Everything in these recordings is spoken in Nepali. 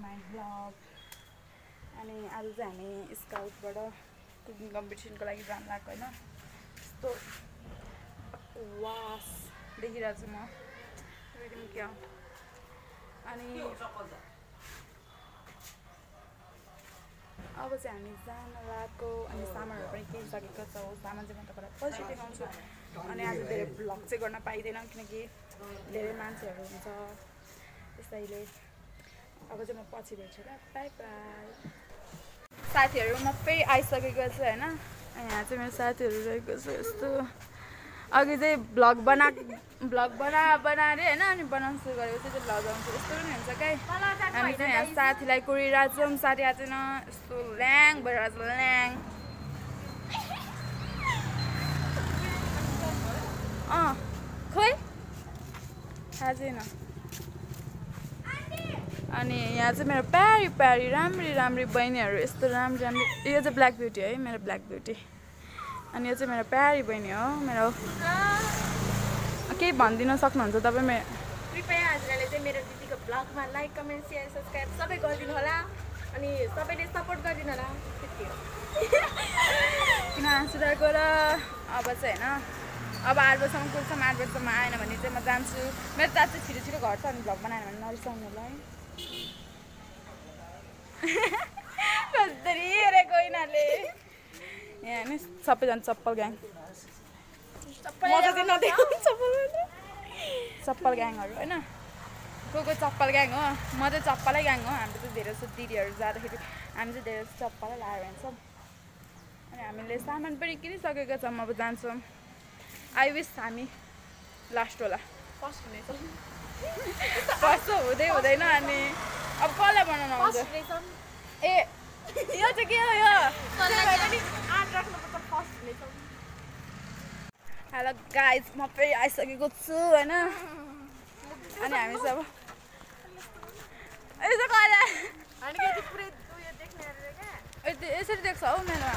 माई ब्लग अनि आज चाहिँ हामी स्काउटबाट कुकिङ कम्पिटिसनको लागि जान लाग्यो होइन यस्तो वास देखिरहेको छु म क्या अनि अब चाहिँ हामी जान लागेको अनि सामानहरू पनि किनिसकेको छौँ सामान चाहिँ म तपाईँलाई पछि देखाउँछु अनि आज धेरै भ्लग चाहिँ गर्न पाइँदैन किनकि धेरै मान्छेहरू हुन्छ त्यसैले अब चाहिँ म पछि भेट्छु ल बाई बाई साथीहरू म फेरि आइसकेको छु होइन अनि यहाँ चाहिँ मेरो साथीहरू रहेको छ यस्तो अघि चाहिँ भ्लग बनाएर होइन अनि बनाउनु सुरु गरेको चाहिँ भ्लग आउँछ यस्तो पनि हुन्छ क्या हामी चाहिँ यहाँ साथीलाई कुरिरहेको छौँ साथी आज न यस्तो ल्याङ भइरहेको छ ल्याङ खोइ थाहा छैन अनि यहाँ चाहिँ मेरो प्यारी प्यारी राम्री बहिनीहरू यस्तो राम्री यो चाहिँ ब्ल्याक ब्युटी है मेरो ब्ल्याक ब्युटी अनि यो चाहिँ मेरो प्यारी बहिनी हो मेरो केही भनिदिन सक्नुहुन्छ तपाईँ मेरो कृपया हजुरहरूले चाहिँ मेरो दिदीको ब्लगमा लाइक कमेन्ट सेयर सब्सक्राइब सबै गरिदिनु होला अनि सबैले सपोर्ट गरिदिनु होला त्यति हो किन हाँसिरहेको र अब चाहिँ होइन अब 8 बजीसम्म कुर्छौँ 8 बजीसम्म आएन भने चाहिँ म जान्छु मेरो दाजु चाहिँ छिटो भ्लग बनाएन भने नरिसाउनु होला है कसरी हेरेको यिनीहरूले यहाँ नि सबैजना चप्पल ग्याङ चप्पल ग्याङहरू होइन को चप्पल ग्याङ हो म चाहिँ चप्पलै ग्याङ हो हाम्रो चाहिँ धेरै जस्तो दिदीहरू जाँदाखेरि हामी चाहिँ धेरै जस्तो चप्पलै लगाएर हिँड्छौँ अनि हामीले सामान पनि किनिसकेको छौँ अब जान्छौँ आई विस हामी लास्ट होला फर्स्ट हुनेछौँ फर्स्ट हुँदै हुँदैन अनि अब कसलाई बनाउनु आउँछ ए यो चाहिँ के हो यो हेलो गाइज म फेरि आइसकेको छु होइन अनि हामी चाहिँ अब यसो कहिले यसरी देख्छ हौ मेरो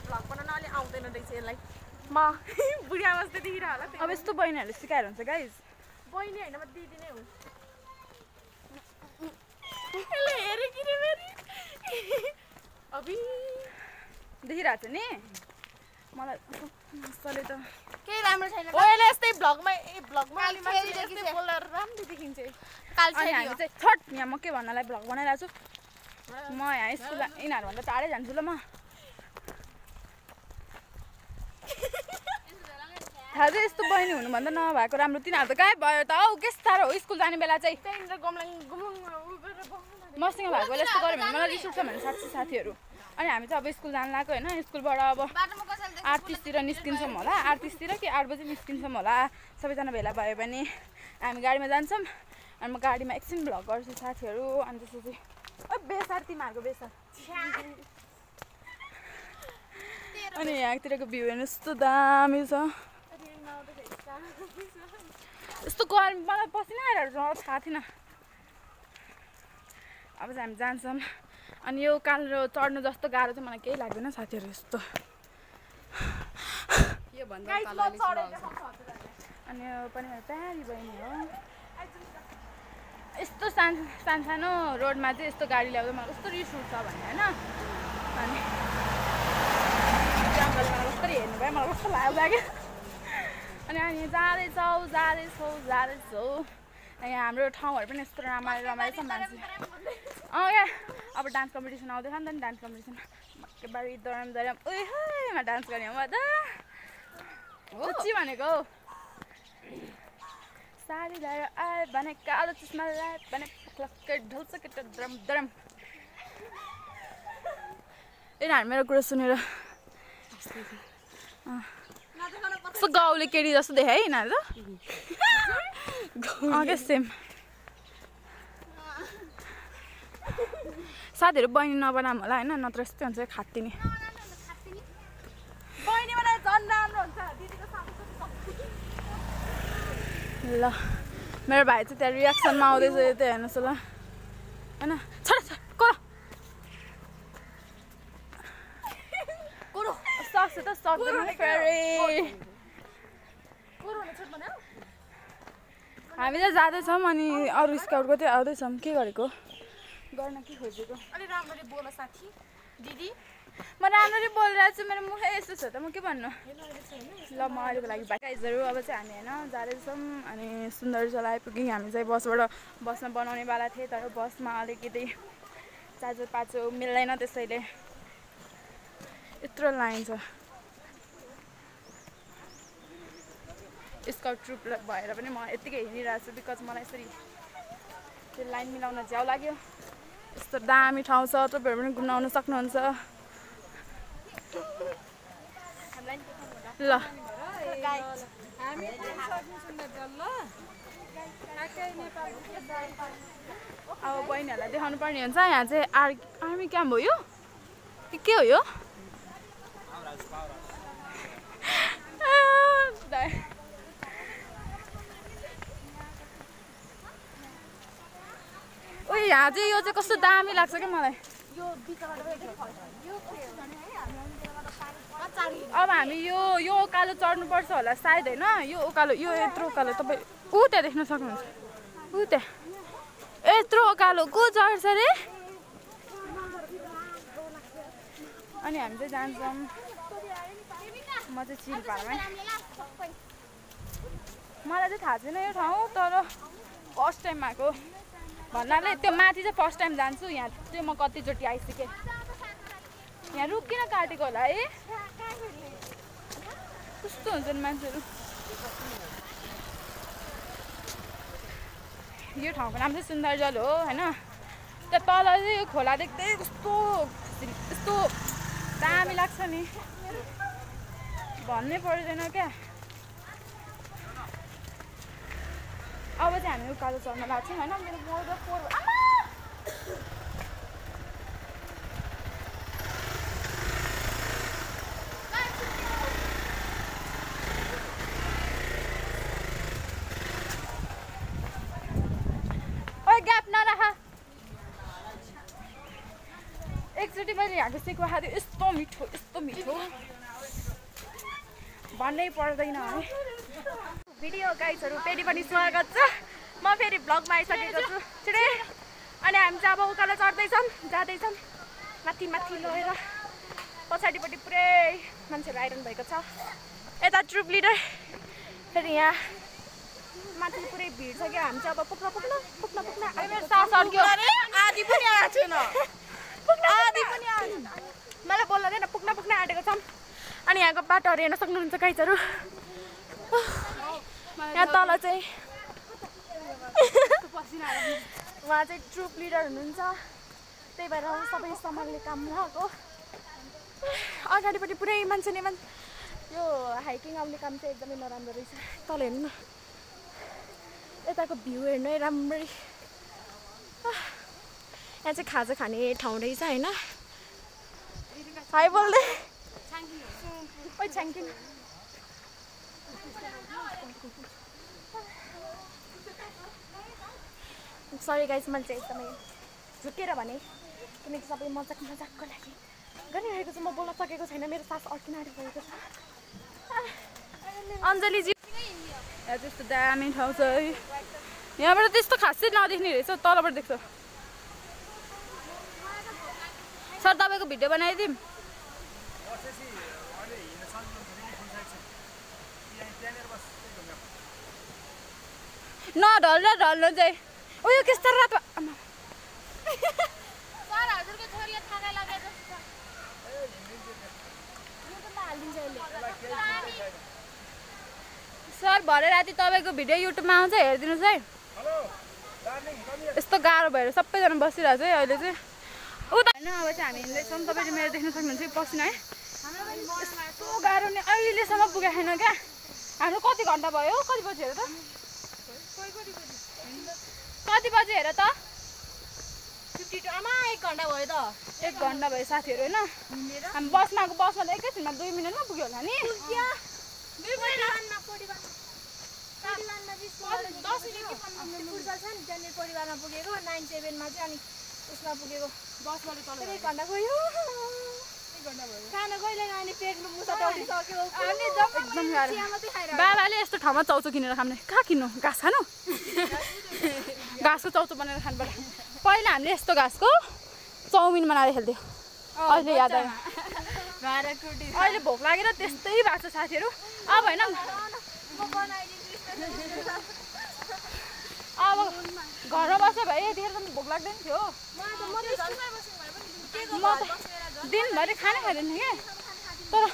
भ्लग बनाउन अलि आउँदैन रहेछ यसलाई म बुढी अवस्था देखिरह होला अब यस्तो बहिनीहरूले सिकाएर हुन्छ गाइज बहिनी होइन म दिदी नै हो देखिरहेको छ नि मलाई मजाले त केही राम्रो छैन ओले यस्तै भ्लगमा बोलेर राम्रो देखिन्छ अनि हामी चाहिँ छट यहाँ म के भन्नलाई भ्लग बनाइरहेको छु म यहाँ स्कुल यिनीहरूभन्दा टाढै जान्छु ल म थाहा चाहिँ यस्तो बहिनी हुनुभन्दा नभएको राम्रो तिनीहरू त गायब भयो त हौ के साह्रो हो स्कुल जाने बेला चाहिँ मसँग भएको बेला यस्तो गऱ्यो भने मलाई रिस उठ्छ भने साथीहरू अनि हामी चाहिँ अब स्कुल जानु लाग्यो होइन स्कुलबाट अब 8:30तिर निस्किन्छौँ होला 8:30तिर कि 8 बजी निस्किन्छौँ होला सबैजना भेला भयो भने हामी गाडीमा जान्छौँ अनि म गाडीमा एकछिन भ्लग गर्छु साथीहरू अनि त्यसपछि बेसार तिमीहरूको बेसार अनि यहाँतिरको भ्यू हेर्नु यस्तो दामी छ यस्तो गर्मी मलाई पसिना आइरहेको छ थाहा थिएन अब चाहिँ हामी जान्छौँ अनि यो कालो चढ्नु जस्तो गाह्रो चाहिँ मलाई केही लाग्दैन साथीहरू यस्तो अनि यो पनि मेरो प्यारी बहिनी हो यस्तो सानो रोडमा चाहिँ यस्तो गाडी ल्याउँदा मलाई कस्तो रिस उठ्छ भन्ने होइन अनि जङ्गलमा कस्तो हेर्नु भयो मलाई कस्तो लाग्यो अनि हामी जाँदैछौँ यहाँ हाम्रो ठाउँहरू पनि यस्तो रमाइलो छ मान्छे क्या अब डान्स कम्पिटिसन आउँदैछ नि त नि डान्स कम्पिटिसन एकेबारे दरम उयोमा डान्स गर्ने हो म त खुसी भनेको साडी लगाएर आए भने कालो चस्मा लगाए भने ढल्छ केटा दरम यिनीहरू मेरो कुरा सुनेर कस्तो गाउँले केटी जस्तो देखायो है यिनीहरू क्या सेम साथीहरू बहिनी नबनाऊँ होला होइन नत्र यस्तै हुन्छ खात्तिनी बहिनी बनाए झन् राम्रो हुन्छ ल मेरो भाइ चाहिँ त्यहाँ रियाक्सनमा आउँदैछ यो त हेर्नुहोस् ल होइन सक्छ त सक्दैन फेरि हामी त जाँदैछौँ अनि अरू स्काउटको चाहिँ आउँदैछौँ के गरेको गर्न के खोजेको अलि राम्ररी बोल साथी दिदी म राम्ररी बोलिरहेको छु मेरो मुख यस्तो छ त म के भन्नु ल म अहिलेको लागि गाइजहरू अब चाहिँ हामी होइन जाँदैछौँ अनि सुन्दरजला आइपुग्यौँ हामी चाहिँ बसमा बनाउने वाला थिएँ तर बसमा अलिकति चार्जर पाचो मिल्दैन त्यसैले यत्रो लाइन छ स्काउट ट्रुप भएर पनि म यत्तिकै हिँडिरहेको छु बिकज मलाई यसरी त्यो लाइन मिलाउन झ्याउ लाग्यो यस्तो दामी ठाउँ छ तपाईँहरू पनि घुम्न आउनु सक्नुहुन्छ ल अब बहिनीहरूलाई देखाउनु पर्ने हुन्छ यहाँ चाहिँ आर्मी क्याम्प हो यो के हो यो उयो यहाँ चाहिँ यो चाहिँ कस्तो दामी लाग्छ क्या मलाई अब हामी यो उकालो चढ्नुपर्छ होला सायद होइन यो उकालो यो यत्रो उकालो तपाईँ ऊ त्यहाँ देख्न सक्नुहुन्छ ऊ त्यहाँ यत्रो उकालो को चढ्छ रे अनि हामी चाहिँ जान्छौँ म चाहिँ चिलपाडामै मलाई चाहिँ थाहा छैन यो ठाउँ तर फर्स्ट टाइम आएको भन्नाले त्यो माथि चाहिँ फर्स्ट टाइम जान्छु यहाँ चाहिँ म कतिचोटि आइसकेँ यहाँ रुख किन काटेको होला है कस्तो हुन्छन् मान्छेहरू यो ठाउँको नाम चाहिँ सुन्दरजल हो होइन त्यो तल चाहिँ यो खोला देख्दै कस्तो दामी लाग्छ नि भन्नै पर्दैन क्या अब चाहिँ हामी उकालो चढ्न लाग्छौँ होइन मेरो बोर्ड एकचोटि मैले यहाँको सेकुवा खाँदै यस्तो मिठो भन्नै पर्दैन है भिडियो गाइजहरू फेरि पनि स्वागत छ म फेरि भ्लगमा आइसकेको छु छिटै अनि हामी चाहिँ अब उकालो चढ्दैछौँ जाँदैछौँ माथि लगेर पछाडिपट्टि पुरै मान्छेहरू आइरहनु भएको छ यता ट्रुप लिडर फेरि यहाँ माथि पुरै भिड छ क्या हामी चाहिँ अब पुग्न आदि पनि आएको छैन मलाई बोल्दैन पुग्न आँटेको छौँ अनि यहाँको बाटोहरू हेर्न सक्नुहुन्छ गाइजहरू यहाँ तल चाहिँ उहाँ चाहिँ ट्रुप लिडर हुनुहुन्छ त्यही भएर सबै सम्हाल्ने काम लगाएको अगाडिपट्टि पुरै मान्छे यो हाइकिङ आउने काम चाहिँ एकदमै नराम्रो रहेछ तल हेर्नु न यताको भ्यू हेर्नु है राम्ररी यहाँ चाहिँ खाजा खाने ठाउँ रहेछ होइन हाई बोल्दै ओइ छ्याङ्किन सरी गाइस मैले चाहिँ एकदमै झुकेर भने किनकि सबै मजाकको लागि गरिरहेको छु म बोल्न सकेको छैन मेरो सास अड्किन आँटिरहेको छ अञ्जलीजी यहाँ त्यस्तो दामी ठाउँ छ है यहाँबाट त्यस्तो खासै नदेख्ने रहेछ तलबाट देख्छ सर तपाईँको भिडियो बनाइदिउँ ढल्न चाहिँ उयो कस्तो रातो सर भरे राति तपाईँको भिडियो युट्युबमा आउँछ हेरिदिनुहोस् है यस्तो गाह्रो भएर सबैजना बसिरहेको छ है अहिले चाहिँ उता होइन अब चाहिँ हामी हिँड्दैछौँ तपाईँले मेरो देख्न सक्नुहुन्छ पसिना है यस्तो गाह्रो नि अहिलेसम्म पुगेको छैन क्या हाम्रो कति घन्टा भयो कति बजी हेर त कति बजी हेर त 52 आमा 1 घन्टा भयो त 1 घन्टा भयो साथीहरू होइन हामी बसमा त एकैछिनमा 2 मिनटमा पुग्यो होला नि परिवारमा पुगेको 97 मा चाहिँ अनि उसमा पुगेको बसमा 1 घन्टा गयो खाना कहिले खाने पेटमा मुसा टलिसक्यो एकदम गाह्रो बाबाले यस्तो ठाउँमा चाउचो किनेर खाने कहाँ किन्नु घाँस खानु घाँसको चाउचो बनाएर खानुपर्छ पहिला हामीले यस्तो घाँसको चाउमिन बनाएर खेल्थ्यो अहिले याद आयो अहिले भोक लागेर त्यस्तै भएको छ साथीहरू अब होइन अब घरमा बस्यो भए यतिखेर त भोक लाग्दैन थियो म त दिनभरि खानै खाँदैन थिएँ कि तर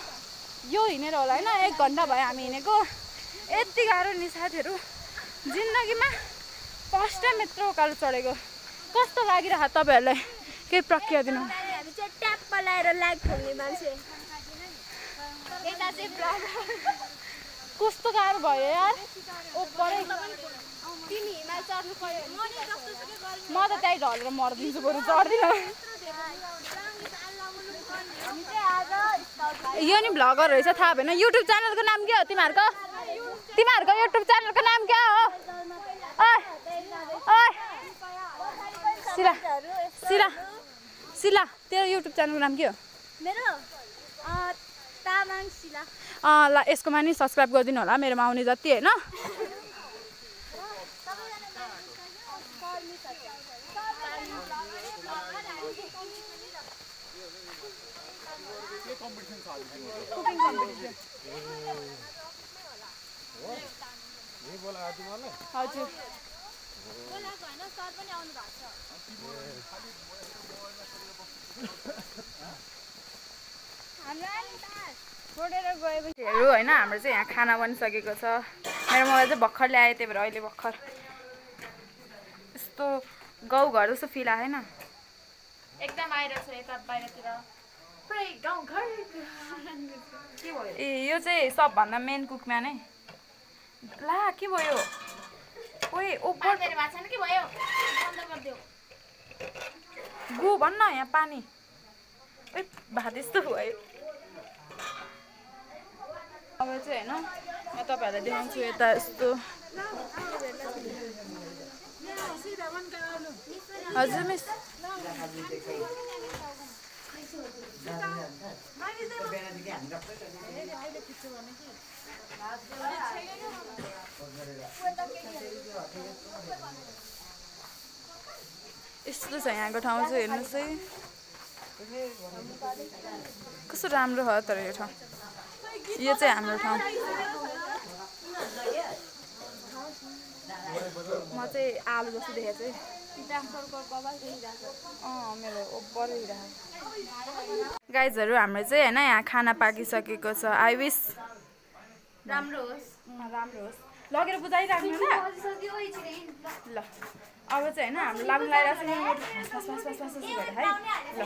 यो हिँडेर होला होइन 1 घन्टा भयो हामी हिँडेको यति गाह्रो नि साथीहरू जिन्दगीमा फर्स्ट टाइम यत्रो उकालो चढेको कस्तो लागिरहेको तपाईँहरूलाई केही प्रक्रिया दिनु हामी चाहिँ ट्याप लाएर लाइक खोल्ने मान्छे यता चाहिँ कस्तो गाह्रो भयो यार ओपरै तिमी हिमाल चढ्नु पर्यो म त त्यही ढलेर मर्दिन्छु बरु चढ्दिनँ यो नि भ्लगर रहेछ थाहा भएन युट्युब च्यानलको नाम के हो तिमीहरूको युट्युब च्यानलको नाम के हो शिला शिला शिला तेरो युट्युब च्यानलको नाम के हो मेरो तामाङ शिला ल यसकोमा नि सब्सक्राइब गरिदिनु होला मेरोमा आउने जति होइन कुकिङ कम्पिटिसन हजुर छोडेर गएपछिहरू होइन हाम्रो चाहिँ यहाँ खाना बनिसकेको छ मेरो मोबाइल चाहिँ भर्खर ल्याएँ त्यही भएर अहिले भर्खर यस्तो गाउँघर जस्तो फिल आएन एकदम आइरहेको छ यता बाहिरतिर पुरै गाउँघर ए यो चाहिँ सबभन्दा मेन कुकमा नै ला के भयो ओए ओपर मेरो भाषा के भयो बन्द गरिदेऊ गु भन्न यहाँ पानी ए भात यस्तो भयो अब चाहिँ होइन म तपाईँहरूलाई देखाउँछु यता यस्तो हजुर मिस यस्तो छ यहाँको ठाउँ चाहिँ हेर्नुहोस् है कस्तो राम्रो हो तर यो ठाउँ यो चाहिँ हाम्रो ठाउँ म चाहिँ आलु जस्तो देखेको चाहिँ मेरो ओभर गाइजहरू हाम्रो चाहिँ होइन यहाँ खाना पाकिसकेको छ आई विस राम्रो होस् लगेर बुझाइराख्नु ल ल अब चाहिँ होइन हाम्रो लामो लगाइरहेको छ है ल